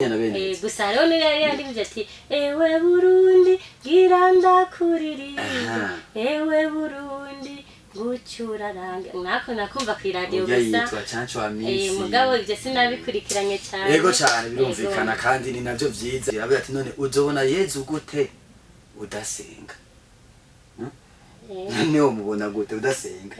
gusa rero yari yandivye ati ewe Burundi gira ndakuririmba ewe Burundi gucurarange nako nakumva ku radio gusa mugabo ivyo sinabikurikiranye cyane yego cyane birumvikana kandi ni navyo vyiza yavuga ati none uzobona Yezu gute udasenga niyo mubona gute udasenga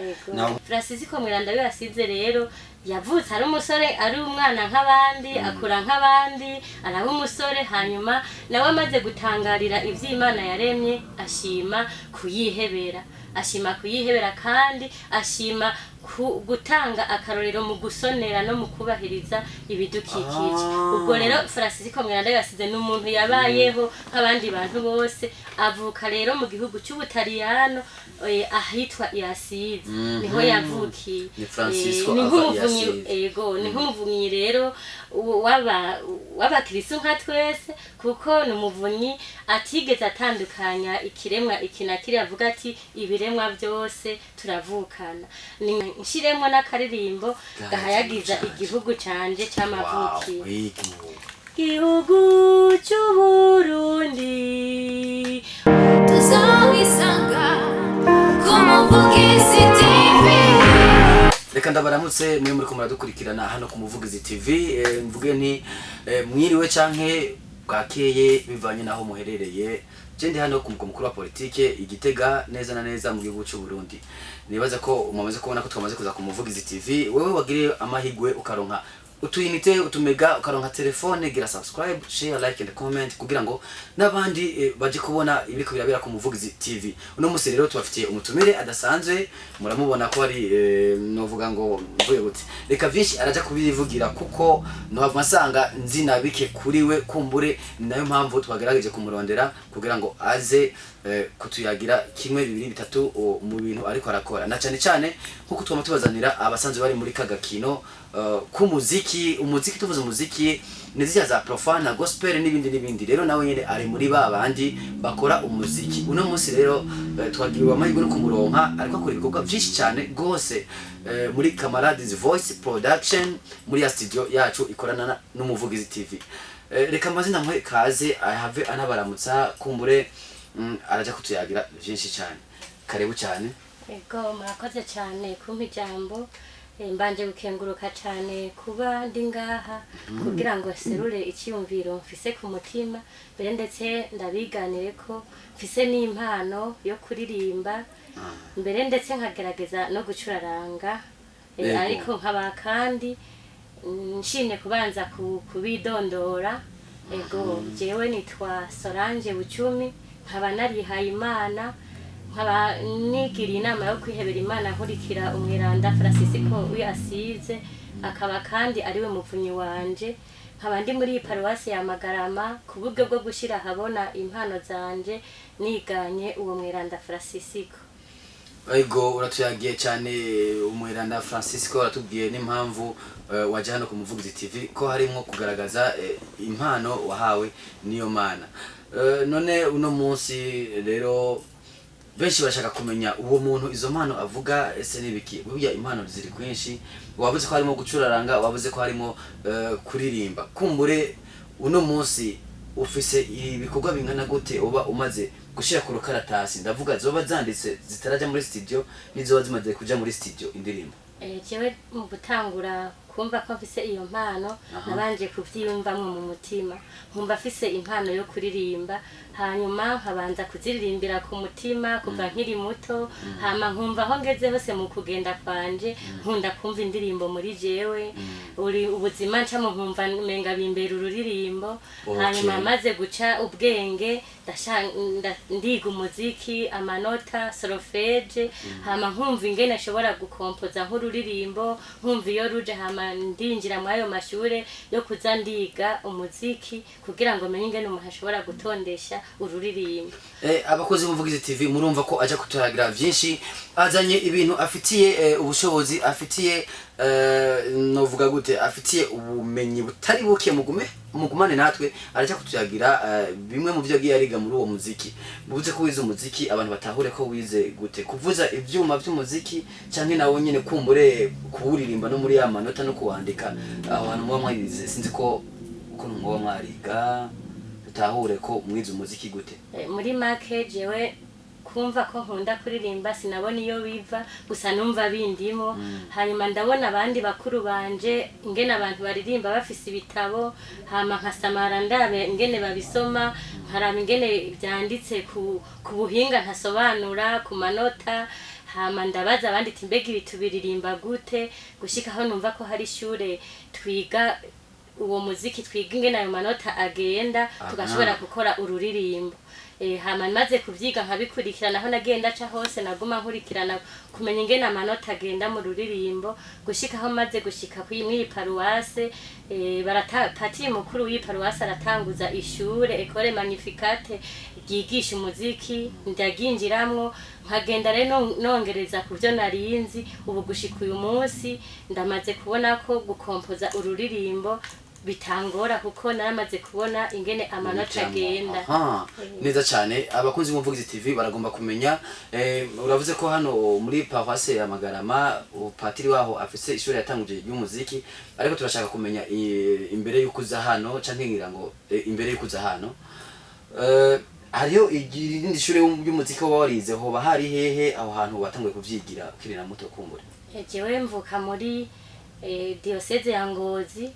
Francis ko mwiranda yasize rero yavutse ari umusore ari umwana nk'abandi akura nk'abandi araba umusore hanyuma nawe amaze gutangarira ivy'Imana yaremye ashima kuyihebera kandi ashima gutanga akarorero mu gusonera no mu kubahiriza ibidukikije ubwo rero Francis ko mwiranda yasize n'umuntu yabayeho nk'abandi bantu bose avuka rero mu gihugu cy'Ubutaliyano ahitwa Yasize niho yavukiye ni nk'umuvunyi rero w'abakristo nka twese kuko ni umuvunyi atigeze atandukanya ikiremwa ikinakiri avuga ati ibiremwa byose turavukana nshiremo n'akaririmbo gahayagiza igihugu canje cy'amavukiye gihugu cy'Uburundi tuzawisanga kumuvugizi TV. Reka ndabaramutse mwe muri ko muradukurikirana hano kumuvugizi TV mvuge ni mwiriwe canke bwakeye bivanye naho muherereye je hano ku mukuru wa politike Igitega neza na neza mu gihugu cy'u Burundi nibaza ko umamaze kubona ko twamaze kuza kumuvugizi TV wewe wagire amahigwe ukaronka utuyinite utumega ukaronka telefone gira subscribe share like and comment kugira ngo nabandi baje kubona ibiriko birabera ku muvugizi TV uno musi rero tubafitiye umutumire adasanzwe muramubona ko ari novuga ngo mvuye gute reka vyinshi araja kubivugira kuko no havasanga nzina bike kuriwe kumbure nayo mpamvu twagerageje kumurondera kugira ngo aze kutuyagira kimwe bibiri bitatu mu bintu ariko arakora na cyane nkuko twama tubazanira abasanzwe bari muri kagakino kumuziki tuvuze umuziki nizija za profana gospel n'ibindi rero nawe nyene ari muri babandi bakora umuziki uno munsi rero twagiriwe amahirwe no kumuronka ariko akora ibikorwa byinshi cyane gose muri Camarades Voice Production muri ya studio yacu ikorana n'umuvugizi TV reka mazina mwe kaze have anabaramutsa kumbure araja kutuyagira byinshi cyane karibu cyane ego murakoze cyane kumpa ijambo mbanje gukenguruka cyane kuba ndi ngaha kugira ngo serure icyumviro mfise ku mutima mbere ndetse ndabiganire ko mfise n'impano yo kuririmba mbere ndetse nkagerageza no gucuraranga ariko nkaba kandi nshimye kubanza kubidondora ego jewe nitwa Solange Bucumi nkaba narihaye Imana nkaba nigira inama yo kwihebera Imana nkurikira umwiranda Francis ko Yasize akaba kandi ariwe muvunyi wanje nkaba ndi muri paruwasi ya Magarama ku buryo bwo gushira habona impano zanje niganye uwo mwiranda Francisco. Ego uratuyagiye cyane umwiranda Francisco aratubwiye n'impamvu waje hano kumuvugizi TV ko harimo kugaragaza impano wahawe niyo Mana none uno munsi rero benshi bashaka kumenya uwo muntu izo mpano avuga ese nibiki burya impano ziri kwinshi wabuze ko harimo gucuraranga wabuze ko harimo kuririmba kumbure uno munsi ufise ibikorwa bingana gute uba umaze gushira ku rukaratasi ndavuga zoba zanditse zitaraja muri studio nizo zimaze kuja muri studio indirimbo jewe mu gutangura kumva ko mfise iyo mpano nabanje kuvyiyumvamwe mu mutima nkumva afise impano yo kuririmba hanyuma nkabanza kuziririmbira ku mutima kuva nkiri muto hama nkumva aho ngeze hose mu kugenda kwanje nkunda kumva indirimbo muri jewe uri ubuzima ncamo nkumva menga bimbera ururirimbo hanyuma maze guca ubwenge ndiga umuziki amanota solfege hama nkumva ingene ashobora gukompoza nk'ururirimbo nkumva iyo ruje hama ndinjira mu ayo mashure yo kuza ndiga umuziki kugira ngo menye ingene umuntu ashobora gutondesha ururirimbo abakozi b'umuvugizi TV murumva ko aja kuturagira byinshi azanye ibintu afitiye ubushobozi afitiye novuga gute afitiye ubumenyi butari buke mugumane natwe araja kutuyagira bimwe mu byo agiye ariga muri uwo muziki buze ko wize umuziki abantu batahure ko wize gute kuvuza ivyuma by'umuziki canke nawo nyene kumbure kuwuririmba no muri ya manota no kuwandika aho hantu mwa mwayize sinzi ko ukuntu mwoba mwariga dutahure ko mwize umuziki gute. Muri make jewe kumva ko nkunda kuririmba sinabona iyo biva gusa numva bindimo hanyuma ndabona abandi bakuru banje ingene abantu baririmba bafise ibitabo hama nkasamara ndabe ingene babisoma nkaraba ingene byanditse ku buhinga ntasobanura ku manota hama ndabaza abandi ati mbega ibi tubiririmba gute gushika aho numva ko hari ishure twiga uwo muziki twiga ingene ayo manota agenda tugashobora gukora ururirimbo. Hama maze kuvyiga nkabikurikirana aho nagenda ca hose naguma nkurikirana kumenya ingene amanota agenda mu ruririmbo gushika aho maze gushika mw'iyi paruwase patiri mukuru w'iyi paruwase aratanguza ishure Ecole Magnificate ryigisha umuziki ndaginjiramwo nkagenda rero nongereza kuvyo narinzi ubu gushika uyu munsi ndamaze kubona ko gukompoza ururirimbo bitangora kuko naramaze kubona ingene amanota agenda. Neza cyane abakunzi b'umuvugizi TV baragomba kumenya uravuze ko hano muri paroisse ya Magarama patiri waho afise ishuri yatanguje y'umuziki ariko turashaka kumenya imbere y'ukuza hano canke ngira ngo imbere y'ukuza hano hariyo irindi shuri y'umuziki warize hoba hari hehe aho hantu watanguye kuvyigira ukirina muto kumbure. Jewe mvuka muri diocese ya Ngozi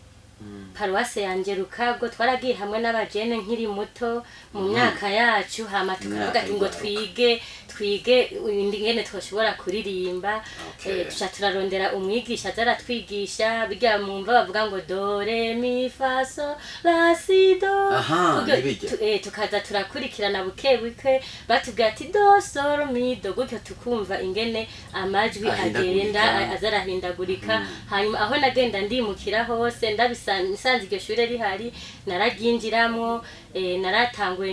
paruwase yanje Rukago twaragiye hamwe n'abajene nkiri muto mu myaka yacu hama tukavuga ati ngo twige ingene twoshobora kuririmba tuca turarondera umwigisha azaratwigisha biga mumva bavuga ngo do re mi fa sol la si do tukaza turakurikirana buke buke batubwira ati do sol mi do gutyo tukumva ingene amajwi agenda azarahindagurika hanyuma aho nagenda ndimukira hose nisanze iryo shure rihari naraginjiramo naratanguye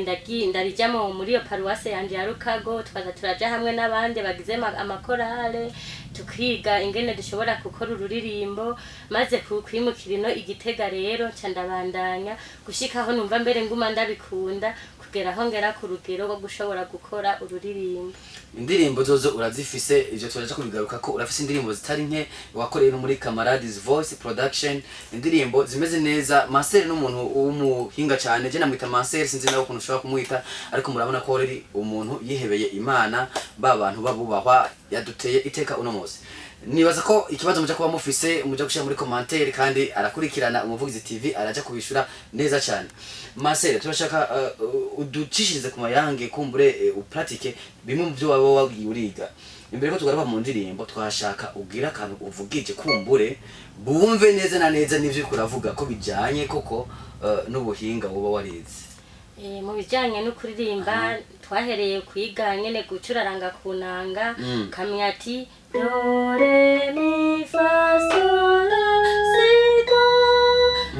ndarijamo muri iyo paruwase yanje ya Rukago twaza turaja hamwe n'abandi bagize amakorale tukiga ingene dushobora gukora ururirimbo maze kwimukira ino Igitega rero ca ndabandanya gushika aho numva mbere nguma ndabikunda kugera aho ngera ku rugero rwo gushobora gukora ururirimbo. Indirimbo zozo urazifise ivyo twaje kubigaruka ko urafise indirimbo zitari nke wakoreye no muri Camarades Voice Production indirimbo zimeze neza. Marcel n'umuntu w'umuhinga cyane je namwita Marcel sinzi nawe ukuntu ushobora kumwita ariko murabona ko ari umuntu yihebeye Imana ba bantu babubahwa yaduteye iteka uno munsi. Nibaza ko ikibazo muja kuba mufise muja gushira muri commentaire kandi arakurikirana umuvugizi TV araja kubishura neza cyane. Marcel turashaka uducishirize ku mayange kumbure upratike bimwe mu byo waba wagiye uriga imbere ko tugaruka mu ndirimbo twashaka ugira kantu uvugije kumbure bumve neza na neza nivyo kuravuga ko bijanye koko n'ubuhinga woba warize. Mu bijanye no kuririmba twahereye kwiga nyene gucuraranga kunanga kamya ati do re mi fa sol la si do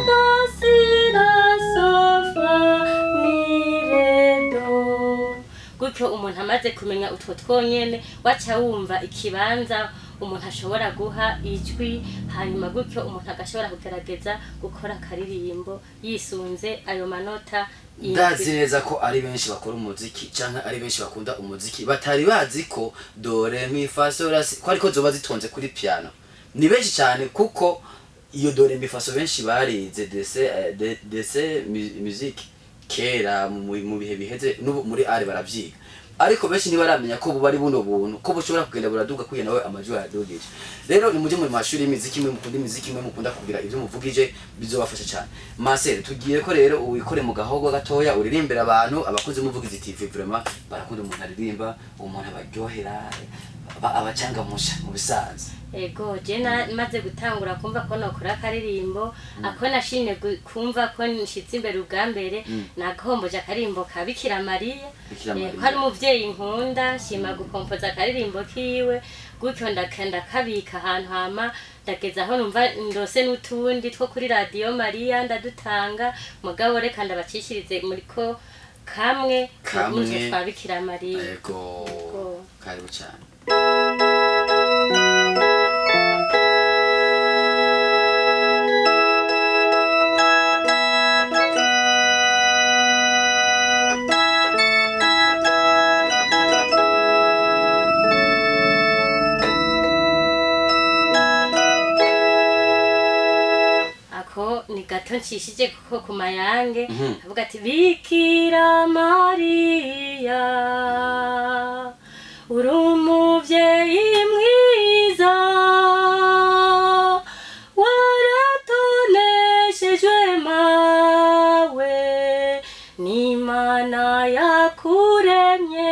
do si la sol fa mi re do gutyo umuntu amaze kumenya utwo twonyene waca wumva ikibanza umuntu ashobora guha ijwi hanyuma gutyo umuntu agashobora kugerageza gukora karirimbo yisunze ayo manota. Ndazi neza ko ari benshi bakora umuziki canke ari benshi bakunda umuziki batari bazi ko do re mi fa sol la si ko ariko zoba zitonze kuri piano ni benshi cyane kuko iyo do re mi fa sol benshi barize dese musique kera mu bihe biheze n'ubu muri are baravyiga ariko benshi ntibaramenya ko buba ari buno buntu ko bushobora kugenda buraduga kuye nawe amajwi yadugije. Rero ni muje mu mashuri y'imiziki mwe mukunda imiziki mwe mukunda kugira ivyo muvugije bizobafasha cyane. Marcel tugiye ko rero uwikore mu gahogo gatoya uririmbira abantu abakunze umuvugizi TV vraiment barakunda umuntu aririmba umuntu abaryohera abacanga musha mu bisanzwe. Ego jena maze gutangura kumva ko nokora karirimbo ako nashimye kumva ko nshitse imbere ubwambere nagomboje akarimbo ka Bikira Mariya hari umuvyeyi nkunda shima gukompoza karirimbo kiwe gutyo ndakanda kabika ahantu hama ndageza aho numva ndose n'utundi two kuri Radio Mariya ndadutanga mugabo reka ndabacishirize muri ko kamwe kwa Bikira Mariya. Ego karibu cyane. Ni gato nshishije kuko ku mayange avuga ati Bikira Mariya uri umuvyeyi mwiza waratoneshejwe mawe n'Imana yakuremye.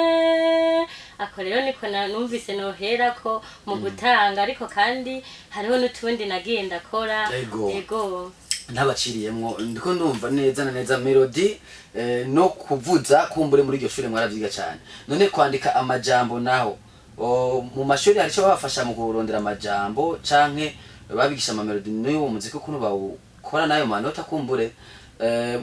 Ako rero niko numvise nohera ko mu gutanga, ariko kandi hariho n'utundi nagiye ndakora. Ego ntabaciriyemwo ndiko ndumva neza na neza melody no kuvuza kumbure muri iryo shure mwaravyiga cyane. None kwandika amajambo naho mu mashuri hari cyo babafasha mu kurondera amajambo canke babigisha ama melody n'uwo muziki kuno bawukora nayo manota kumbure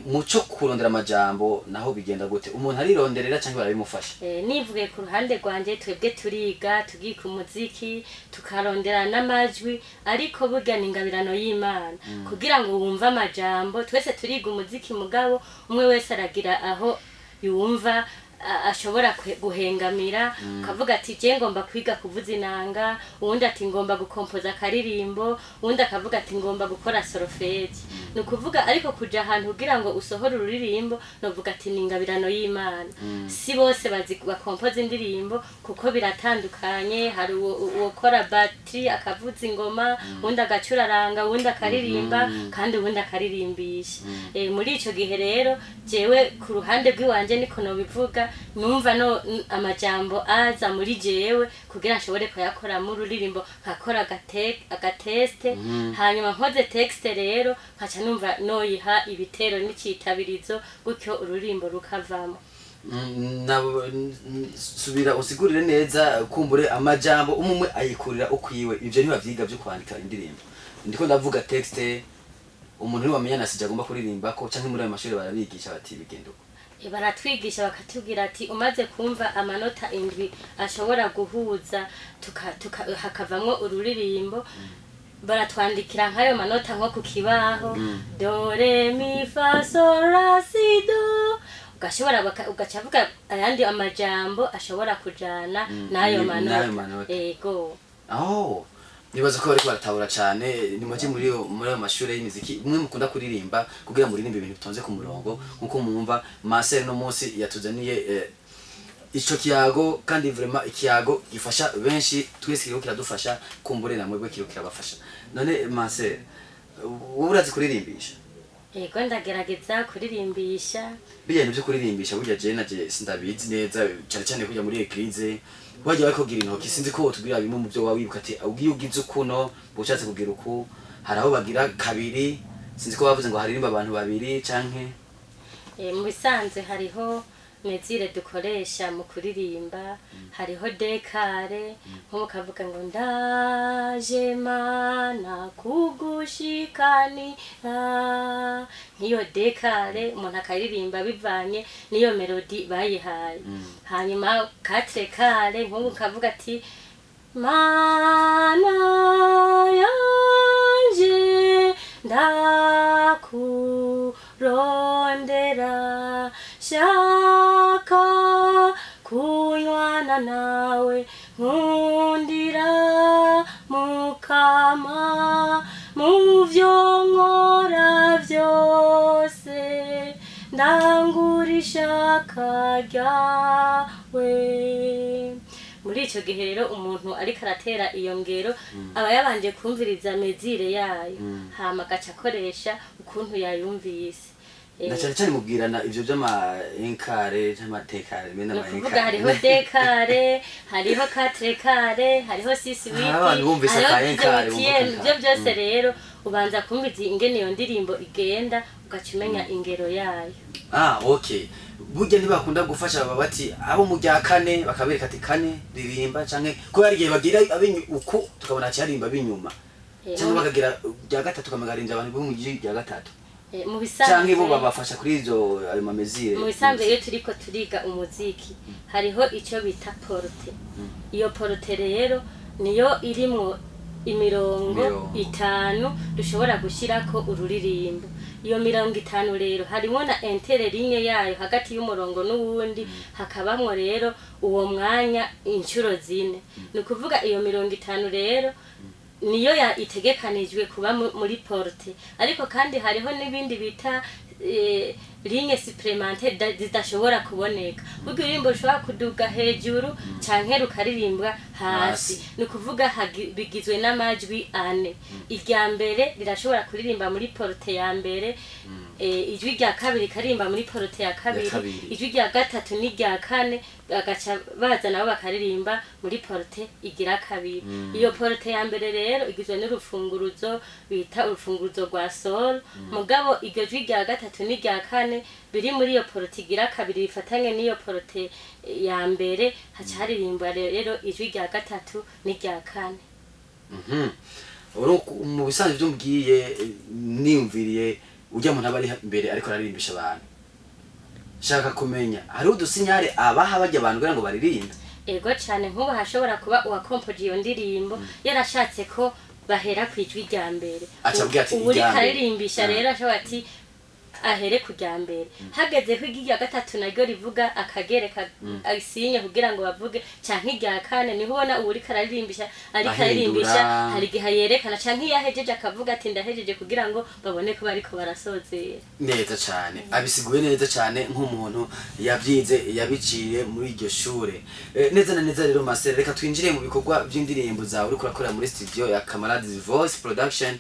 muco kurondera amajambo naho bigenda gute umuntu arironderera canke barabimufasha? Nivuge ku ruhande rwanje twebwe turiga tugiye ku muziki tukarondera n'amajwi, ariko burya ni ingabirano y'Imana kugira ngo wumve amajambo. Twese turiga umuziki mugabo umwe wese aragira aho yumva ashobora guhengamira, kavuga ati je ngomba kwiga kuvuza inanga, uwundi ati ngomba gukompoza akaririmbo, uwundi akavuga ati ngomba gukora solfege. Nukuvuga ariko kuja ahantu kugira ngo usohore ururirimbo novuga ati ni ingabirano y'Imana. Si bose bazi bakompoza indirimbo kuko biratandukanye, hari uwokora battery akavuza ingoma, uwundi agacuraranga, uwundi akaririmba kandi uwundi akaririmbisha. Muri ico gihe rero jewe ku ruhande rw'iwanje niko no bivuga, numva no amajambo aza muri jewe kugira nshobore kuyakora mu ruririmbo, nkakora agateste hanyuma nkoze texte rero nkaca numva noyiha ibitero n'icitabirizo gutyo ururirimbo rukavamo. Subira usigurire neza kumbure amajambo umumwe ayikurira ukwiwe, ivyo ntibavyiga byo kwandika indirimbo. Ndiko ndavuga texte umuntu wamenya nasije agomba kuririmba ko canke muri ayo mashuri barabigisha bati bigenda uko. Baratwigisha bakatubwira ati umaze kumva amanota 7 ashobora guhuza hakavamwo ururirimbo, baratwandikira nk'ayo manota nko ku kibaho do re mi fa sol la si do, ugashobora ugacavuga ayandi amajambo ashobora kujana n'ayo manota. Ego nibaza ko bariko baratahura cyane. Ni muke muri ayo mashuri y'imiziki mwe mukunda kuririmba kugira muririmbe ibintu bitonze ku murongo nkuko mwumva Marcel no munsi yatuzaniye ico kiyago, kandi vraiment ikiyago gifasha benshi, twese kiriko kiradufasha kumbure na mwebwe kiriko kirabafasha. None Marcel urazi kuririmbisha? Ego ndagerageza kuririmbisha. Bijyanye byo kuririmbisha burya je naje sindabizi neza cyane cyane kujya muri eglise wajya bakogira intoki, sinzi ko tubwira bimwe mu byo wawibuka ati ugiye ugize ukuno bushatse kugira uku, haraho bagira kabiri, sinzi ko bavuze ngo haririmba abantu babiri canke mu bisanzwe hariho mezire dukoresha mu kuririmba, hariho dekare nko kavuga ngo ndaje Mana kugushikanira, nk'iyo dekare umuntu akaririmba bivanye niyo melody bayihaye. Hanyuma katre kare nko kavuga ati Mana yanje ndakurondera shaka kunywana nawe nkundira mukama muvyo nkora vyose ndangurisha karyawe. Muri ico gihe rero umuntu ariko aratera iyo ngero aba yabanje kumviriza mezire yayo hama agaca akoresha ukuntu yayumvise. Na cyane mubwirana ivyo by'ama enkare n'amatekare mena ma enkare. Hariho dekare, hariho katre kare, hariho 6 wiki. Abantu bumvise ka enkare ibyo byose rero ubanza kumviza ingene iyo ndirimbo igenda ugacumenya ingero yayo. Okay. Burya ntibakunda gufasha bati abo mu rya kane bakabereka ati kane ririmba canke ko yari gihe bagira uku tukabona cyarimba binyuma. Cyangwa bakagira rya gatatu kamagarinja abantu bo mu gihe rya gatatu. Mu bisanzwe canke bo babafasha kuri izo ayo mamezire. Mu bisanzwe iyo turiko turiga umuziki hariho ico bita porte. Iyo porte rero niyo irimwo imirongo 5 dushobora gushirako ururirimbo. Iyo mirongo 5 rero harimo na interligne yayo hagati y'umurongo n'uwundi, hakabamwo rero uwo mwanya inshuro 4. Nukuvuga iyo mirongo 5 rero niyo itegekanijwe kuba muri porte, ariko kandi hariho n'ibindi bita ligne supplémentaire zidashobora kuboneka. Kuririmba ushobora kuduga hejuru canke rukaririmbwa hasi. Ni kuvuga bigizwe n'amajwi ane. Irya mbere rirashobora kuririmba muri porte ya mbere, ijwi rya kabiri karimba muri porte ya kabiri, ijwi rya gatatu n'irya kane bagaca baza nabo bakaririmba muri porte igira kabiri. Iyo porte ya mbere rero igizwe n'urufunguruzo bita urufunguruzo rwa sol, mugabo iryo jwi rya gatatu n'irya kane biri muri iyo porte igira kabiri bifatanye n'iyo porte ya mbere, haca haririmbwa rero ijwi rya gatatu n'irya kane. Mu bisanzwe byo mbwiye niyumviriye ujya mu ntabari imbere ariko ararimbisha abantu. Shaka kumenya hari udusinyare abaha bajya abantu kugira ngo baririmbe. Ego cyane, nk'ubu hashobora kuba uwakompoje iyo ndirimbo yarashatse ko bahera ku ijwi rya mbere. Uri karirimbisha rero ashobora ati ahere kujya mbere, hageze ko irya gatatu naryo rivuga akagereka asinye kugira ngo bavuge canke irya kane, niho ubona uri kararimbisha hari gihe yerekana canke yahejeje akavuga ati ndahejeje kugira ngo babone ko bariko barasozera neza cyane. Abisiguye neza cyane nk'umuntu yabyize yabiciye muri iryo shure. Neza na neza rero Marcel, reka twinjire mu bikorwa by'indirimbo zawe uri kurakora muri studio ya Camarades Voice Production.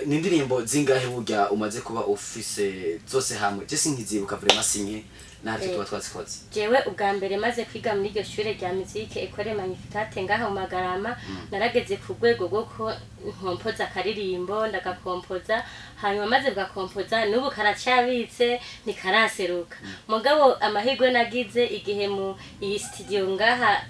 Ni indirimbo zingahe burya umaze kuba ufise zose hamwe? Je sinkizibuka vraiment sinke natwe tuba twazikoze. Jewe ubwa mbere maze kwiga muri iryo shure rya musique Ecole Magnificate ngaha mu Magarama, narageze ku rwego rwo ko nkompoza akaririmbo ndagakompoza, hanyuma maze bwakompoza n'ubu karacabitse nikaraseruka. Mugabo amahirwe nagize igihe mu iyi studio ngaha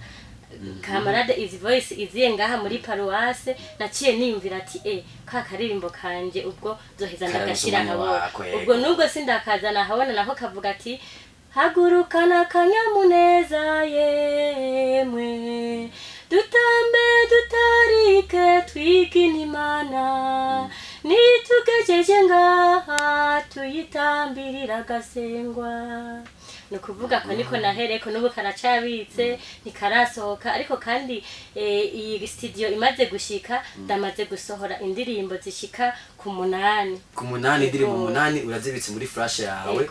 Camarades Voice iziye ngaha muri paroisse, naciye niyumvira ati ka karirimbo kanje ubwo zoheza ndagashira habo. Ubwo nubwo sindakazana habona naho kavuga ati hagurukana kanyamuneza yemwe dutambe dutarike twigina Imana, nitugejeje ngaha tuyitambirira gasengwa. No kuvuga ko niko nahereko n'ubu karacabitse nikarasohoka, ariko kandi iyi studio imaze gushika ndamaze gusohora indirimbo zishika ku 8. Ku 8 indirimbo 8 urazibitse muri flash yawe.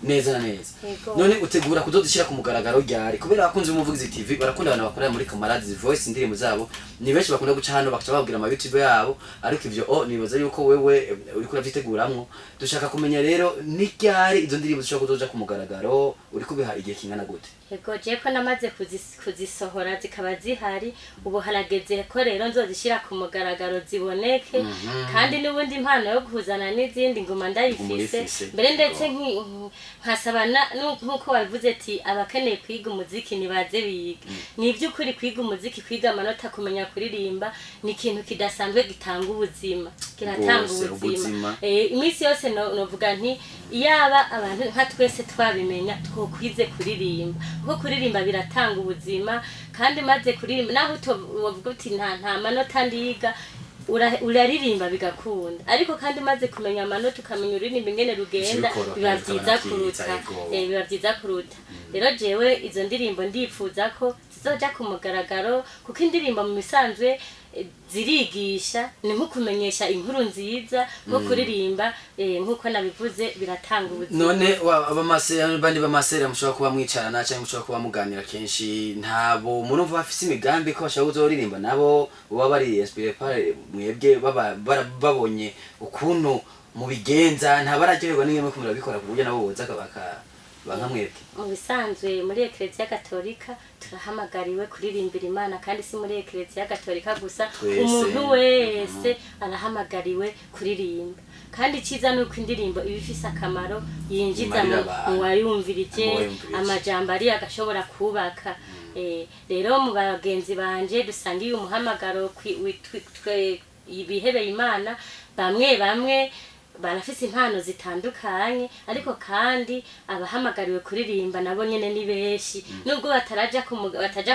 Neza na neza. None utegura kuzodishira ku mugaragaro ryari? Kubera abakunze umuvugizi TV barakunda abantu bakorera muri Camarades Voice indirimbo zabo, ni benshi bakunda guca hano bakaca babwira ama YouTube yabo, ariko ivyo nibaza yuko wewe uri kuraviteguramwo. Dushaka kumenya rero ni ryari izo ndirimbo zishobora kuzoja ku mugaragaro, uri kubiha igihe kingana gute? Ego je ko namaze kuzisohora zikaba zihari, ubu harageze ko rero nzozishira ku mugaragaro ziboneke. Kandi n'ubundi impano yo kuzana n'izindi ngoma ndayifise mbere, ndetse nkasaba nkuko wavuze ati abakeneye kwiga umuziki nibaze biga. Ni by'ukuri kwiga umuziki, kwiga amanota, kumenya kuririmba ni ikintu kidasanzwe gitanga ubuzima, kiratanga ubuzima. Iminsi yose novuga nti iyaba abantu nka twese twabimenya twokwize kuririmba, kuko kuririmba biratanga ubuzima. Kandi maze kuririmba naho utovuga uti nta manota ndiga, uraririmba bigakunda. Ariko kandi maze kumenya amanota ukamenya uririmba ingene rugenda, biba byiza kuruta. Rero jewe izo ndirimbo ndifuza ko zizoja ku mugaragaro, kuko indirimbo mu misanzwe zirigisha, ni nko kumenyesha inkuru nziza, nko kuririmba nkuko nabivuze biratanga ubuzima. None bandi bamasera mushobora kuba mwicarana cyangwa mushobora kuba muganira kenshi, ntabo murumva bafise imigambi ko bashaka kuzoririmba nabo baba bari inspiré par mwebwe babonye ukuntu mubigenza, ntabararyoherwa n'imwe ko murabikora ku buryo nabo boza bankamwebwe? Mu bisanzwe muri Ecclesia Gatolika turahamagariwe kuririmbira Imana, kandi si muri Ecclesia Gatolika gusa, umuntu wese arahamagariwe kuririmba. Kandi ciza nuko indirimbo ibifise akamaro yinjiza mu wayumvirije, amajambo ari agashobora kubaka. Rero mu bagenzi banje dusangiye umuhamagaro Uwihebey'Imana, bamwe barafise impano zitandukanye, ariko kandi abahamagariwe kuririmba nabo nyene ni benshi. Nubwo bataja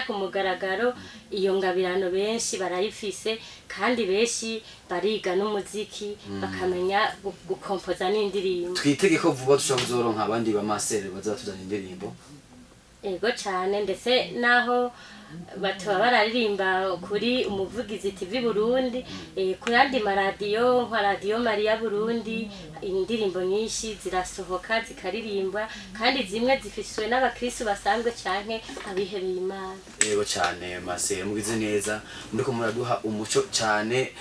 ku mugaragaro, iyo ngabirano benshi barayifise, kandi benshi bariga n'umuziki bakamenya gukompoza n'indirimbo. Twitege ko vuba dushobora kuzoronka abandi bamasere bazatuzana indirimbo. ego cyane ndetse naho batuba bararirimba kuri umuvugizi TV Burundi ku yandi maradiyo nka radiyo Mariya Burundi indirimbo nyinshi zirasohoka zikaririmbwa kandi zimwe zifishwe n'abakristo basanzwe canke abihebeye Imana. Yego cyane Marcel mugize neza muriko muraduha umuco cyane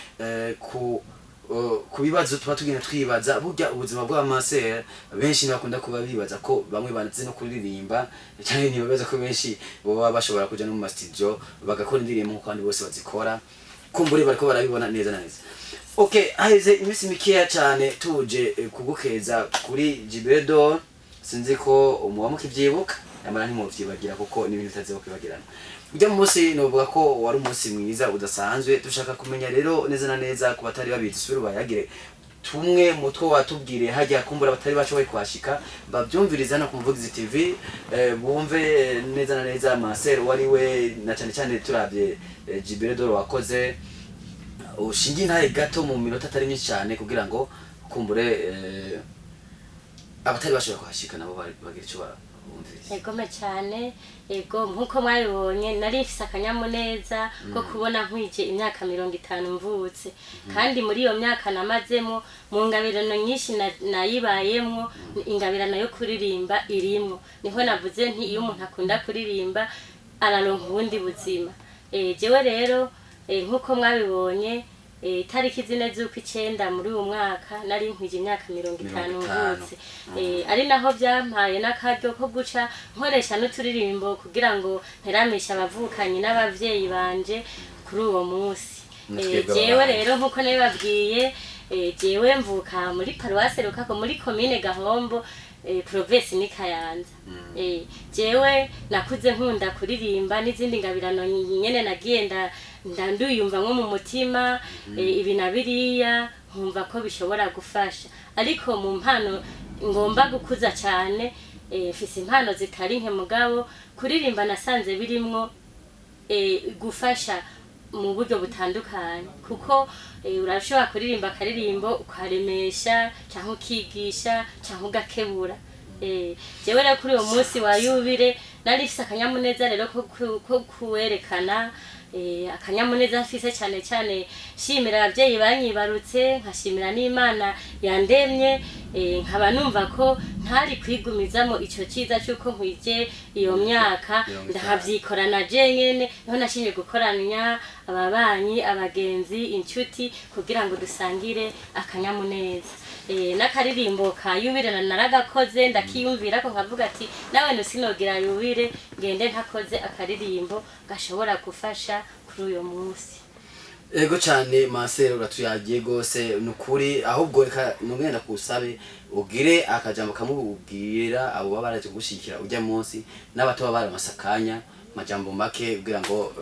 ku bibazo tuba tugenda twibaza burya ubuzima bwa Marcel benshi bakunda kuba bibaza ko bamwe banaze no kuririmba cyane ntibabaza ko benshi baba bashobora kuja no mu studio bagakora indirimbo kandi bose bazikora kumbure bariko barabibona neza na neza. Okay, haize imisi mikeya cyane tuje kugukeza kuri Jibedo sinzi ko umuwa mukivyibuka yamara ntimuvyibagira kuko n'ibintu bitazeho kwibagirana. Ujya munsi novuga ko wari umunsi mwiza udasanzwe dushaka kumenya rero neza na neza ku batari babizi sura bayagire tumwe mutwo watubwire hajya kumbura batari bashoboye kwashika bavyumviriza no kumuvugizi TV bumve neza na neza Marcel wari we na cyane cyane turavye Jibedo wakoze ushingiye ntaye gato mu minota atari myinshi cyane kugira ngo kumbure abatari bashobora kwashika nabo bagira icyo bumvise. Egome cyane ego nkuko mwabibonye nari mfise akanyamuneza ko kubona nkwije imyaka 50 mvutse kandi muri iyo myaka namazemo mu ngabirano nyinshi nayibayemo ingabirano yo kuririmba irimo niho navuze nti iyo umuntu akunda kuririmba araronka ubundi buzima. Jewe rero nkuko mwabibonye tariki zine z'uko 9 muri uyu mwaka nari nkwije imyaka 50 mvutse ari naho byampaye n'akaryo ko guca nkoresha n'uturirimbo kugira ngo nteramisha abavukanye n'abavyeyi banje kuri uwo munsi. Jewe rero nkuko nabibabwiye jewe mvuka muri paroisse Rukako muri commune Gahombo province ni Kayanza. Jewe nakuze nkunda kuririmba n'izindi ngabirano nyene nagiye ndanduyumva nko mu mutima ibi nabiriya nkumva ko bishobora gufasha ariko mu mpano ngomba gukuza cyane mfise impano zitari nke mugabo kuririmba nasanze birimwo gufasha mu buryo butandukanye kuko urashobora kuririmba akaririmbo ukaremesha cyangwa ukigisha cyangwa ugakebura. Jewe rero kuri uwo munsi wa yubire nari mfise akanyamuneza rero ko kuwerekana akanyamuneza mfise cyane cyane shimira abavyeyi banyibarutse nkashimira n'Imana yandemye nkaba numva ko ntari kwigumizamo ico ciza cyuko nkwije iyo myaka ndahavyikorana je nyene niho nashimye gukoranya ababanyi abagenzi inshuti kugira ngo dusangire akanyamuneza. N'akaririmbo ka yubire naragakoze ndakiyumvira ko nkavuga ati nawe nusinogira yubire ngende ntakoze akaririmbo gashobora gufasha kuri uyo munsi. Ego cyane Marcel uratuyagiye gose nukuri ahubwo reka nongenda kusabe ugire akajambo kamubwira abo babaraje gushikira ujya munsi n'abato babara masakanya majambo make kugira ngo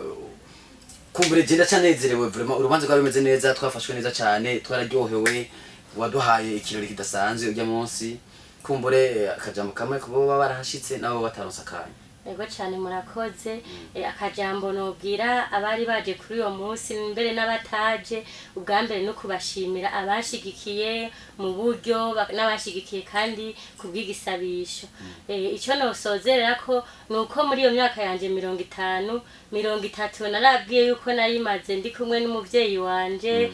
kumbure genda cyanezerewe vraiment urubanza rwa bimeze neza twafashwe neza cyane twararyohewe waduhaye ikirori kidasanzwe ujya munsi kumbure akajambo kamwe kubo barahashitse nabo bataronsakanya. Ego cyane murakoze akajambo nobwira abari baje kuri uyo munsi mbere n'abataje ubwa mbere no kubashimira abashigikiye mu buryo n'abashigikiye kandi kubwigisabisho. Ico nosozerera ko nuko muri iyo myaka yanje 50 30 narabwiye yuko narimaze ndi kumwe n'umuvyeyi wanje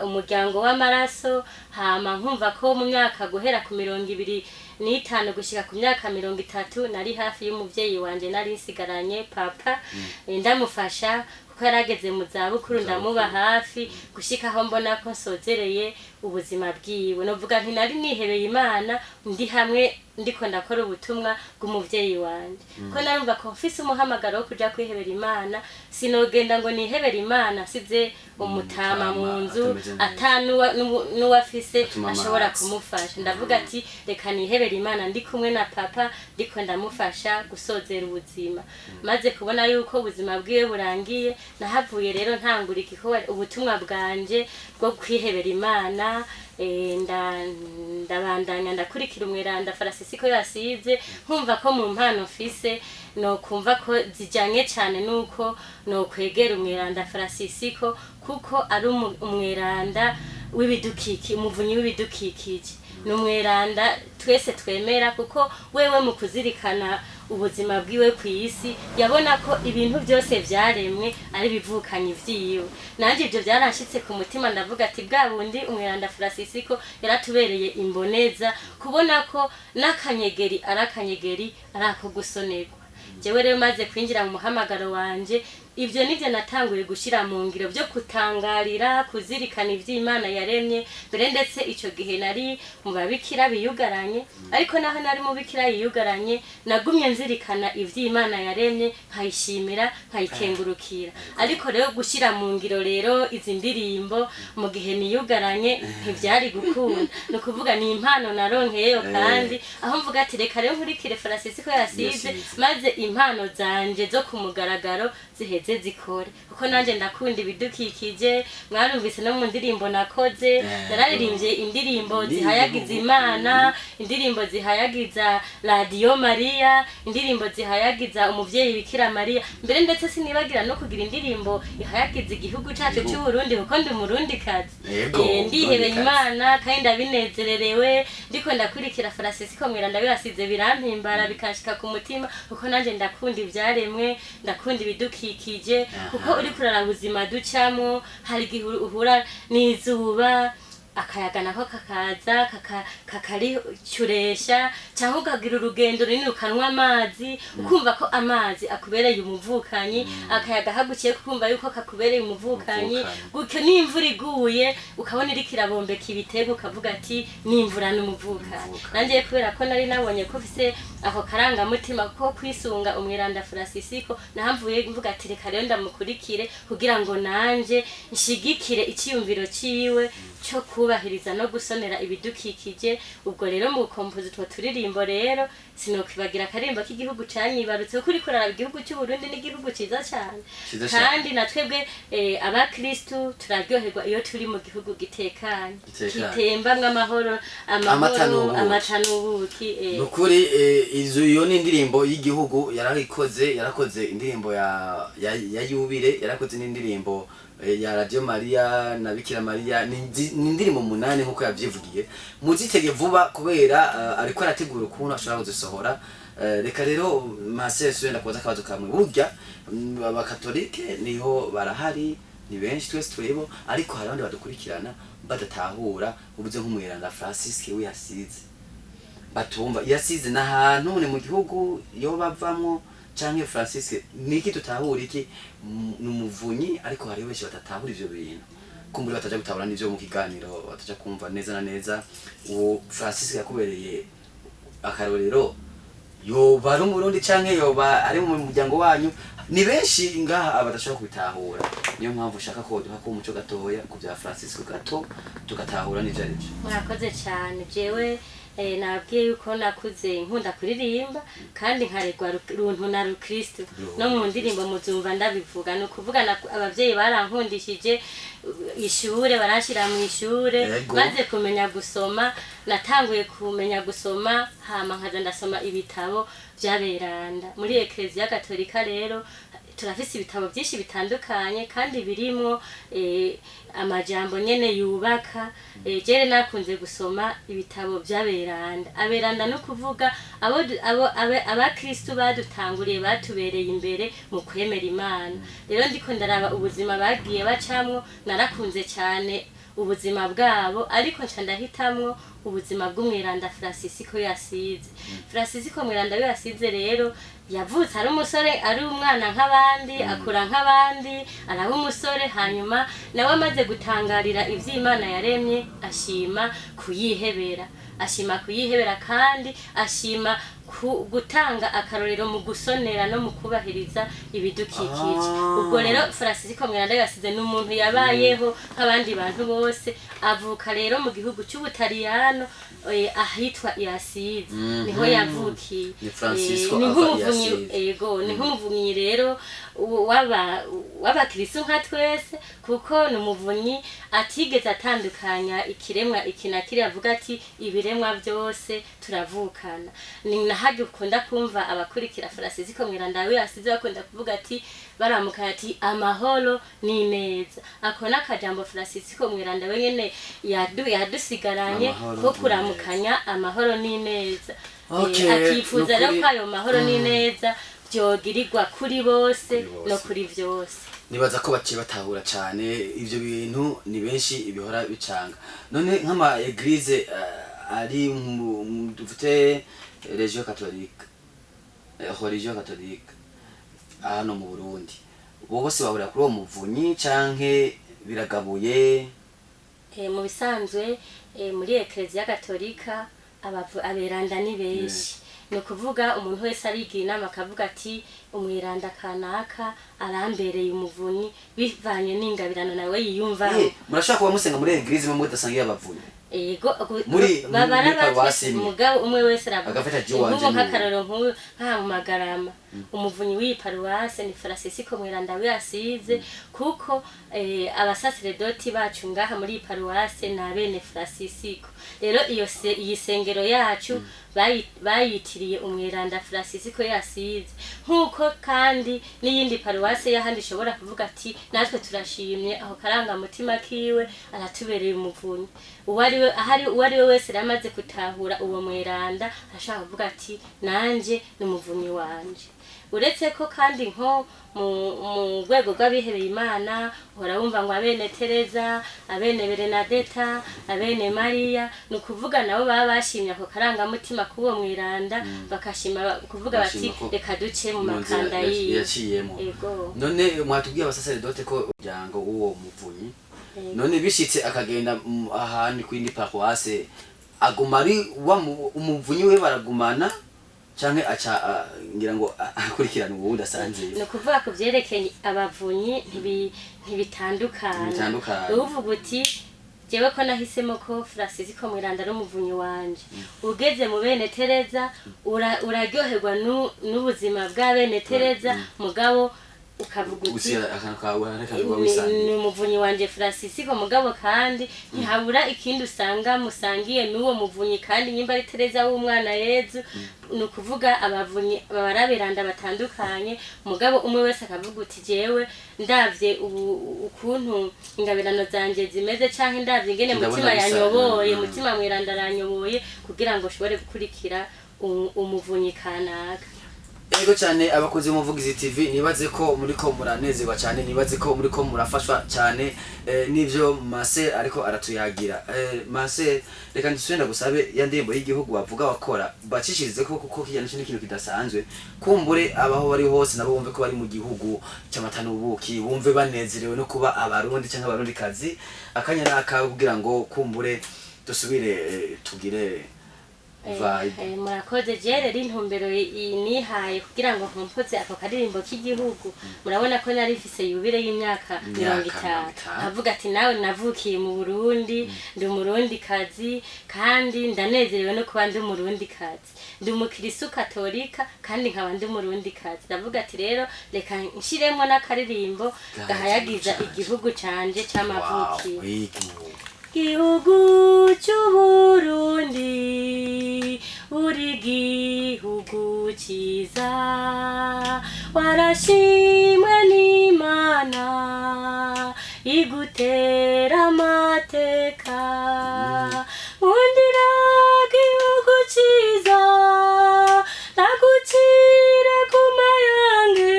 umuryango w'amaraso hama nkumva ko mu myaka guhera ku 25 gushika ku myaka 30 nari hafi y'umuvyeyi wanje nari nsigaranye papa ndamufasha kuko yarageze mu zabukuru ndamuba hafi gushika aho mbona ko nsozereye ubuzima bwiwe novuga nti nari nihebeye Imana ndi hamwe ndiko ndakora ubutumwa bw'umuvyeyi wanje ko narumva ko mfise umuhamagaro wo kuja kwihebera Imana sinogenda ngo nihebera Imana size umutama mu nzu atanu n'uwafise ashobora kumufasha ndavuga ati reka nihebera Imana ndi kumwe na papa ndiko ndamufasha gusozera ubuzima maze kubona yuko ubuzima bwiwe burangiye nahavuye rero ntangura igikorwa ubutumwa bwanje bwo kwihebera Imana ndabandanya ndakurikira umweranda Francisco yasize nkumva ko mu mpano mfise no kumva ko zijanye cyane nuko no kwegera umweranda Francisco kuko ari umweranda w'ibidukiki umuvunyi w'ibidukikije n'umweranda twese twemera kuko wewe mu kuzirikana ubuzima bwiwe ku isi yabona ko ibintu byose vyaremwe ari bivukanye vyiwe. Nanje ivyo byaranshitse ku mutima ndavuga ati bwa bundi umwiranda Francisco yaratubereye imboneza kubona ko n'akanyegeri arakanyegeri arako gusonerwa. Jewe rero maze kwinjira mu muhamagaro wanje ivyo nivyo natanguye gushira mu ngiro byo kutangarira kuzirikana ivy'Imana yaremye mbere ndetse ico gihe nari mu babikira biyugaranye ariko naho nari mu bikira yiyugaranye nagumye nzirikana ivy'Imana yaremye nkayishimira nkayikengurukira ariko rero gushira mu ngiro rero izi ndirimbo mu gihe niyugaranye ntivyari gukunda no kuvuga ni impano naronkeyeyo kandi aho mvuga ati reka rero nkurikire Francisco yasize maze impano zanje zo kumugaragaro ziheze zikore kuko nanje ndakunda ibidukikije mwarumvise no mu ndirimbo nakoze nararirimbye indirimbo zihayagiza Imana indirimbo zihayagiza Radio Maria indirimbo zihayagiza umuvyeyi Bikira Maria mbere ndetse sinibagira no kugira indirimbo ihayagiza igihugu cacu cy'u Burundi kuko ndi umurundi kazi Ndihebey'Imana kandi ndabinezererewe ndiko ndakurikira Francisco mwiranda birasize birampimbara bikashika ku mutima kuko nanje ndakunda ivyaremwe ndakunda ibidukikije kuko uri kurara ubuzima ducamo hari igihe uhura n'izuba akayaga nako kakaza kakaricuresha cyangwa ukagira urugendo runini ukanwa amazi ukumva ko amazi akubereye umuvukanyi akayaga hagukiye kumva yuko kakubereye umuvukanyi gutyo n'imvura iguye ukabona iri kirabombeka ibitego ukavuga ati n'imvura n'umuvukanyi nanjye kubera ko nari nabonye ko fise ako karanga mutima ko kwisunga umwiranda Francisco nahamvuye mvuga ati reka rero ndamukurikire kugira ngo nanje nshigikire icyumviro ciwe cyo kubahiriza no gusonera ibidukikije ubwo rero mu kompozi turirimbo rero sinokwibagira akarimbo k'igihugu canyibarutse kuri kurara igihugu cy'u Burundi n'igihugu ciza cyane kandi natwebwe abakristu turaryoherwa iyo turi mu gihugu gitekanye kitembamwe amahoro amatanubuki nukuri iyo ni indirimbo y'igihugu yarakoze indirimbo ya yubire yarakoze n'indirimbo ya Radio Maria na Bikira Maria ni indirimbo 8 nkuko yavyivugiye muzitege vuba kubera ariko arategura ukuntu ashobora kuzisohora reka rero masese wenda kubaza akabazo kamwe burya abakatolike niho barahari ni benshi twese turibo ariko hari abandi badukurikirana badatahura ubuze nk'umwiranda Francisco we yasize batumva yasize n'ahantu ni mu gihugu yo bavamwo canke Francisco niki tutahura iki numuvunyi ariko hari benshi batatahura ivyo bintu kumburi bataje gutabura n'ivyo mu kiganiro bataje kumva neza na neza uwo Francisco yakubereye akarorero yoba ari umurundi canke yoba ari mu muryango wanyu ni benshi ngaha abadashobora kubitahura niyo mpamvu ushaka ko duha ko umuco gatoya ku bya Francisco gato tugatahura n'ivyo ari byo murakoze cyane jewe nabwiye yuko nakuze nkunda kuririmba kandi nkaregwa runtu na rukristo no mu ndirimbo muzumva ndabivuga no kuvuga abavyeyi barankundishije ishure barashira mu ishure maze kumenya gusoma natanguye kumenya gusoma hama nkaza ndasoma ibitabo byaberanda muri Ecclesia Gatolika rero turafise ibitabo byinshi bitandukanye kandi birimo amajambo nyene yubaka jere nakunze gusoma ibitabo byaberanda aberanda no kuvuga abakristo badutanguriye batubereye imbere mu kwemera Imana rero ndiko ndaraba ubuzima bagiye bacamwo narakunze cyane ubuzima bwabo ariko nca ndahitamwo ubuzima bw'umwiranda Francisco yasize Francisco mwiranda yasize rero yavutse ari umusore ari umwana nk'abandi akura nk'abandi araba umusore hanyuma nawe amaze gutangarira ivy'Imana yaremye ashima kuyihebera kandi ashima gutanga akarorero mu gusonera no mu kubahiriza ibidukikije ubwo rero Francisco mwiranda yasize n'umuntu yabayeho nk'abandi bantu bose avuka rero mu gihugu cy'Ubutaliyano ahitwa Yasize niho yavukiye ni nk'umuvunyi rero w'abakristo nka twese kuko ni umuvunyi atigeze atandukanya ikiremwa ikinakiri avuga ati ibiremwa byose turavukana ni nahajye ukunda kumva abakurikira Francisco mwiranda yasize bakunda kuvuga ati baramukanya ati amahoro ni neza ako nakajambo Francisco mwiranda wenyene yadusigaranye ko kuramukanya amahoro ni neza akifuza rero ko ayo mahoro n'ineza byogirirwa kuri bose no kuri vyose. Nibaza ko baciye batahura cyane ivyo bintu ni benshi ibihora bicanga. None nk'ama eglise ari dufite religion catholique hano mu Burundi, bose bahurira kuri uwo muvunyi canke biragabuye? Mu bisanzwe muri Ecclesia Gatolika aberanda ni benshi. Ni ukuvuga umuntu wese arigira inama akavuga ati umwiranda kanaka arambereye umuvunyi bivanye n'ingabirano nawe yiyumvamo. Murashaka kuba musenga muri eglise mu mudasangiye abavunyi? Ego muri paruwasi mugabo umwe wese agafata jiwanje nk'akaroro nk'uyu nka mu Magarama umuvunyi w'iyi paruwasi ni Francisco Mwiranda wiyasize kuko abasaserdoti bacu ngaha muri paruwasi na bene Francisco. Rero iyi sengero yacu bayitiriye umwiranda Francisco yasize, nkuko kandi n'iyindi paruwasi yahandi ishobora kuvuga ati natwe turashimye aho karanga mutima kiwe aratubereye umuvunyi. Uwari we wese ramaze kutahura uwo mwiranda arashaka kuvuga ati nanje ni umuvunyi wanje. Uretse ko kandi nko mu rwego rw'Abihebey'Imana uhora wumva ngo abene Tereza, abene Bernadetta, abene Maria, ni ukuvuga nabo baba bashimye ako karangamutima k'uwo mwiranda bakashima kuvuga bati reka duce mu makanda yaciyemo. None mwatubwiye abasaserdoti ko umuryango w'uwo muvunyi none bishitse akagenda ahandi kwindi paruwase aguma ari umuvunyi we baragumana canke aca ngira ngo akurikirana ubu udasanzwe? No kuvuga ko vyerekeye abavunyi ntibitandukana. Uvuga uti jewe ko nahisemo ko Francisco Mwiranda ari umuvunyi wanje, ugeze mu bene Tereza uraryoherwa n'ubuzima bwa bene Tereza mugabo ukavuga uti ni umuvunyi wanje Francisco mugabo kandi ntihabura ikindi usanga musangiye n'uwo muvunyi kandi nyimba ari Tereza w'umwana Yezu. Ni ukuvuga abavunyi baraberanda batandukanye mugabo umwe wese akavuga uti jewe ndavye ukuntu ingabirano zanje zimeze canke ndavye ingene mutima yanyoboye mutima Mwiranda aranyoboye kugira ngo ushobore gukurikira umuvunyi kanaka. Ego cyane abakozi b'umuvugizi TV, nibaze ko muri ko muranezerwa cyane, nibaze ko muri ko murafashwa cyane n'ivyo Mase ariko aratuyagira. Mase reka ndusubira gusabe ya ndirimbo y'igihugu bavuga wakora bacishirize ko kuko kijyana n'ikintu kidasanzwe, kumbure abaho bari hose nabo bumve ko bari mu gihugu cy'amatano ubuki, bumve banezerewe no kuba abarundi cyangwa abarundi kazi. Akanya naka kugira ngo kumbure dusubire tugire murakoze jere rintumbero nihaye kugira ngo nkompoze ako karirimbo k'igihugu. Murabona ko nari mfise yubire y'imyaka 50 avuga ati nawe navukiye mu Burundi, ndi umurundi kazi kandi ndanezerewe no kuba ndi umurundi kazi, ndi umukristo katolika kandi nkaba ndi umurundi kazi. Ndavuga ati rero reka nshiremo n'akaririmbo gahayagiza igihugu canje c'amavuki. Gihugu c'Uburundi uri gihugu ciza, warashimwe n'Imana igutera amateka. Undira gihugu ciza nagucire ku mayange,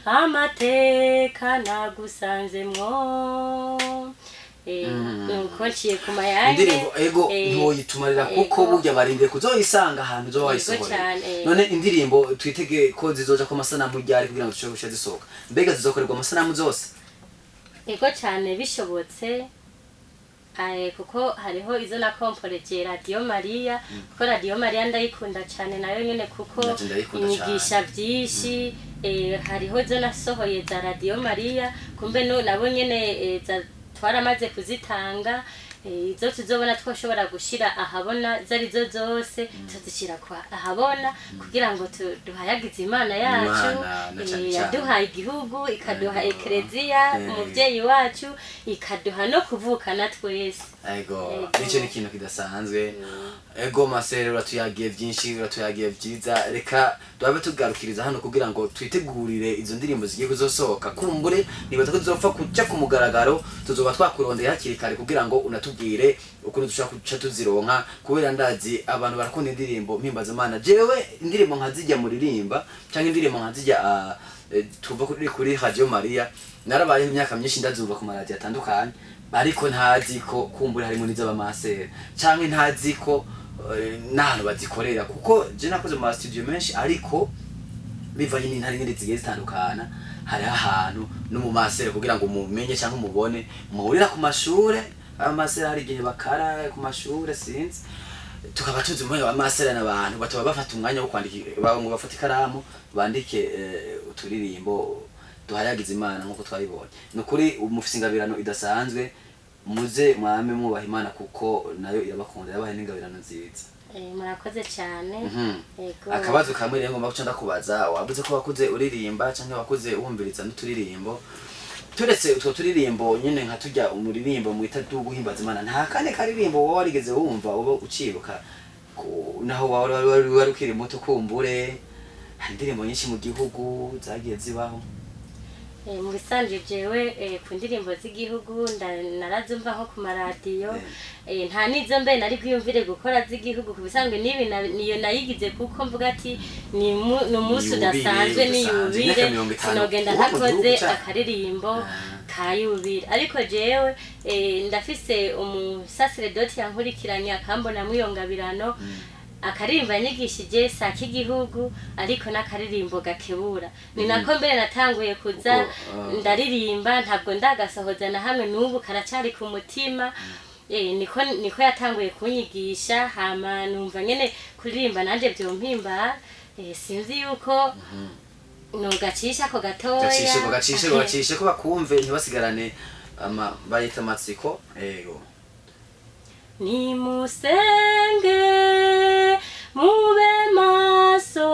amateka nagusanzemwo. Nukonciye ku mayange indirimbo ego ntoyitumarira kuko burya barinde kuzoyisanga ahantu zo wayisohora. None indirimbo twitege ko zizoja ku masanamu ryari kugira ngo tushobore zisohoka, mbega zizokorerwa amasanamu zose? Ego cyane bishobotse kuko hariho izo na komporeje Radio Maria, kuko Radio Maria ndayikunda cyane nayo nyene kuko inyigisha byinshi. Hariho zo nasohoye za Radio Maria kumbe no nabo nyene twaramaze kuzitanga. Izo tuzobona twoshobora gushira ahabona zari zo zose tuzishira kwa ahabona kugira ngo duhayagize Imana yacu yaduhaye igihugu, ikaduha Ecclesia umuvyeyi wacu, ikaduha no kuvukana twese. ego nico ni ikintu kidasanzwe ego Marcel uratuyagiye byinshi uratuyagiye byiza reka twabe tugarukiriza hano kugira ngo twitegurire izo ndirimbo zigiye kuzosohoka kumbure nibaza ko tuzopfa kuja ku mugaragaro tuzoba twakurondeye hakiri kare kugira ngo unatubwire ukuntu dushaka kuca tuzironka kubera ndazi abantu barakunda indirimbo mpimbaza jewe indirimbo nkazijya muririmba cyangwa indirimbo nkazijya tuva kuri Radio Maria narabaye imyaka myinshi ndazumva ku maradiyo atandukanye ariko ntazi ko kumbura harimo n'iz'abamasera canke ntazi ko n'ahantu bazikorera kuko je nakoze mu studio menshi ariko bivanye n'intari n'indi zigiye zitandukana hari ahantu no mu masera kugira ngo mumenye canke mubone muhurira ku mashure abamasera hari igihe bakara ku mashure sinzi tukaba tuzi mu abamasera n'abantu bataba bafata umwanya wo kwandika ngo bafata ikaramu bandike uturirimbo duhayagize Imana nkuko twabibonye nukuri umufise ingabirano idasanzwe muze mwame mubaha Imana kuko nayo irabakunda yabahe n'ingabirano nziza murakoze cyane yego akabazo kamwe rero ngomba guca ndakubaza wavuze ko wakuze uririmba canke wakuze wumviriza n'uturirimbo turetse utwo turirimbo nyene nka tujya umuririmbo mwita duguhimbaza Imana nta kane karirimbo wowe warigeze wumva ubo ucibuka naho wari ukiri muto kumbure hari indirimbo nyinshi mu gihugu zagiye zibaho mu bisanzwe jewe ku ndirimbo z'igihugu narazumva nko ku maradiyo nta nizo mbe nari kwiyumvire gukora z'igihugu ku bisanzwe nibi niyo nayigize kuko mvuga ati ni umunsi udasanzwe niyubire sinogenda ntakoze akaririmbo kayubire ariko jewe ndafise umusaseredoti yankurikiranye akambona mwiyongabirano akaririmba yanyigishije saa k'igihugu ariko n'akaririmbo gakebura ni nako mbere natanguye kuza ndaririmba ntabwo ndagasohoza na hamwe n'ubu karacari ku mutima niko yatanguye kunyigisha hama numva nyene kuririmba nanje vyompimbara sinzi yuko nogacisha ko gatoya gacishe ko bakumve ntibasigarane bayita amatsiko ego nimusenge mube maso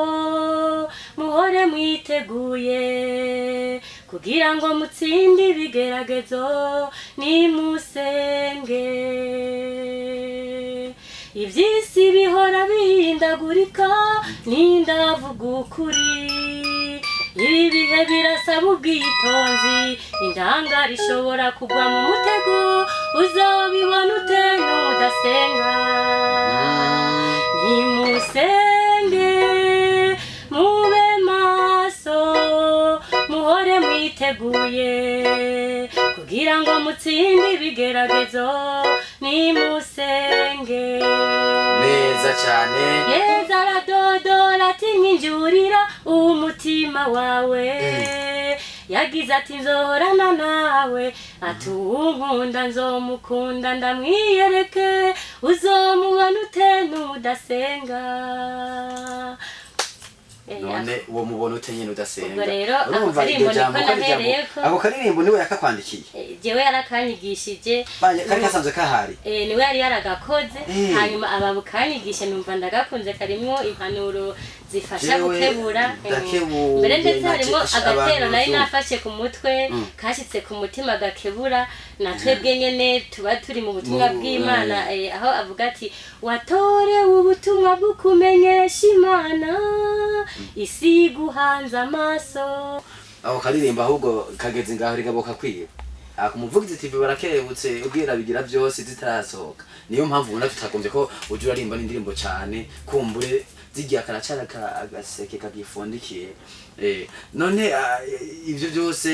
muhore mwiteguye kugira ngo mutsinde ibigeragezo nimusenge ivy'isi bihora bihindagurika nindavuga ukuri ibihe birasaba ubwitonzi indanga rishobora kugwa mu mutego uzobibona ute nudasenga nimusenge mube maso muhore mwiteguye kugira ngo mutsinde ibigeragezo nimusenge neza cyane yeza aradodora ati nkinjurira umutima wawe yagize ati nzohorana nawe ati unkunda nzomukunda ndamwiyereke uzomubona ute nudasenga none uwo mubona ute nyine udasenga ubwo rero ako karirimbo niko nahereyeko ako karirimbo niwe yakakwandikiye jewe yarakanyigishije kari kasanzwe kahari niwe yari yaragakoze hanyuma ababukanyigisha numva ndagakunze karimwo impanuro zifasha gukebura mbere ndetse harimo agatero nari nafashe ku mutwe kashitse ku mutima gakebura natwebwe nyene tuba turi mu butumwa bw'Imana aho avuga ati watore ubutumwa bwo kumenyesha Imana isi guhanza amaso aho karirimba ahubwo kageze ngaho rigaboka kwiba akumuvugize TV barakerebutse ubwira bigira byose zitarasohoka niyo mpamvu ubona tutagombye ko uje urarimba n'indirimbo cyane kumbure zigiye akaracara agaseke kagifundikiye none ivyo byose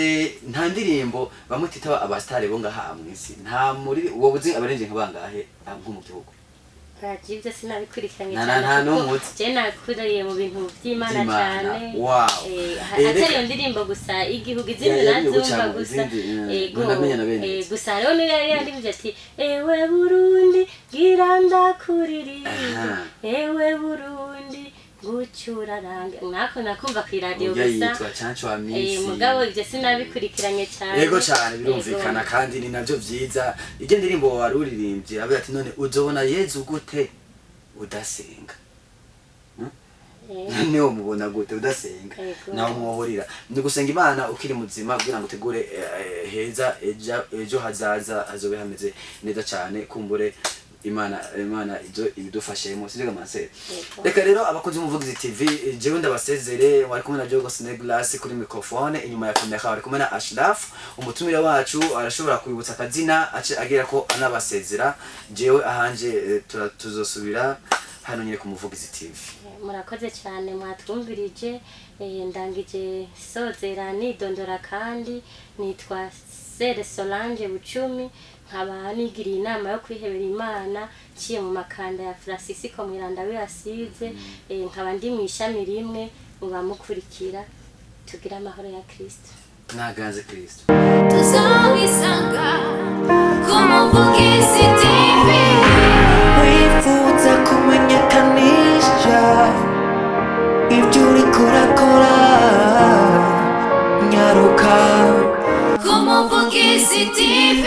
nta ndirimbo bamutita abastare bo ngaha mwisi nta muri uwo buzi abarenje nkabangahe nko mu gihugu Jibyo sinabikurikiranye nta n'umutsi je nakuriye mu bintu by'Imana cyane wow atari ndirimbo gusa igihugu izindi nazumva gusa gusa rero niyo yari yandimije ati ewe Burundi gira ndakuririmba ewe Burundi gucurarange nako nakumva ku radio gusa mugabo ivyo sinabikurikiranye cyane yego cyane birumvikana kandi ni navyo vyiza ije ndirimbo waruririmbye abe ati none uzobona Yezu gute udasenga niwo mubona gute udasenga naho mwoborira ndi gusenga Imana ukiri muzima kugira ngo utegure heza ejo hazaza azobe hameze neza cyane kumbure Imana izo ibidufashemo sije gamanse reka rero abakozi b'umuvugizi TV jewe ndabasezere wari kumwe na Jogo Sneglass kuri microphone inyuma ya kamera wari kumwe na Ashraf umutumire wacu arashobora kwibutsa akazina agira ko anabasezera jewe ahanje tuzosubira hano nyine ku muvugizi TV. Murakoze cyane mwatwumvirije ndangije sozera nidondora kandi nitwa Sere Solange Bucumi nkaba nigiriye inama yo kwihebera Imana ciye mu makanda ya Francisco Mwiranda w'Asize nkaba ndi mu ishami rimwe mubamukurikira tugira amahoro ya Kristo nagaze Kristo tuzawisanga ku muvugizi TV wifuza kumenyekanisha ibyo uriko urakora nyaruka ku muvugizi TV